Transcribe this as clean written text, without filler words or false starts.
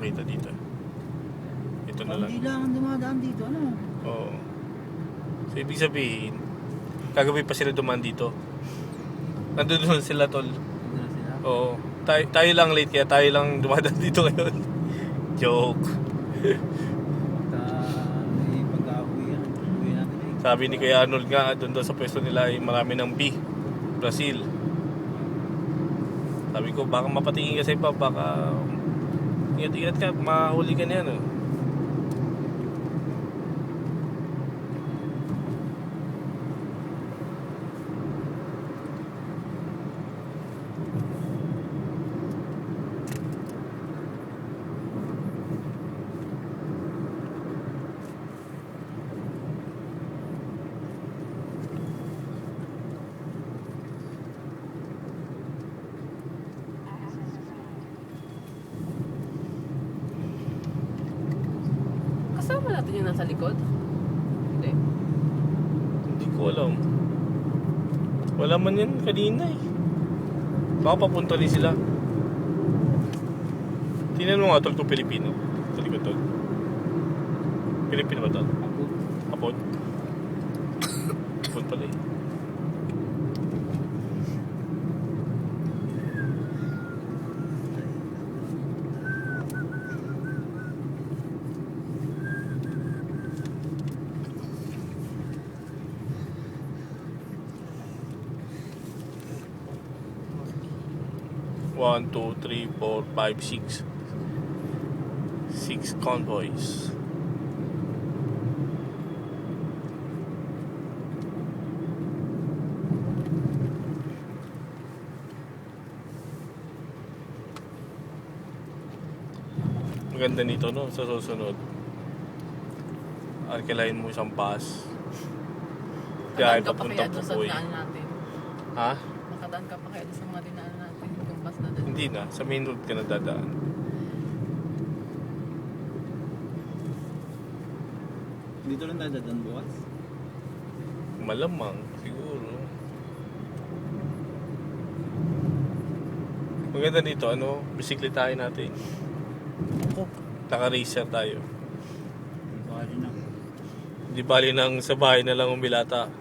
makita dito. Ito na lang. Hindi lang dumadaan dito, ano? Oo. So, ibig sabihin, kagabi pa sila dumaan dito. Nandun sila, tol. Hindi sila. Oo. Tayo lang late, kaya tayo lang dumadaan dito ngayon. Joke. May pag-aawi yan. Uwi natin eh. Sabi ni Kuya Arnold nga, doon daw sa pwesto nila ay marami ng B. Brazil. Sabi ko, baka mapatingin ka sa iba, baka ingat-ingat ka, mahuli ka na yan. Oh. Kasama natin yung nasa likod? Hindi. Hindi ko alam. Wala man yan kanina eh. Baka papunta rin sila. Tingnan mo nga tol kung Pilipino. Sa likod tol. Pilipino ba tol? Hapon? Hapon pala eh. One, two, three, four, five, six. 6 convoys. Maganda nito no, sa susunod. Arkelahin mo isang bus. Kaya Makadaan ka pa papunta kaya doon sa Pupoy. dinaan natin? Ha? Makadaan ka pa kaya doon sa mga dinaan natin? Yung bus na doon? Hindi na, sa main road ka na dadaan. Dito lang dadaan bukas. Malamang, siguro. Maganda dito, ano, bisikletahin natin. Taka-racer tayo. Bali na. Di bali nang sa bahay na lang umilata.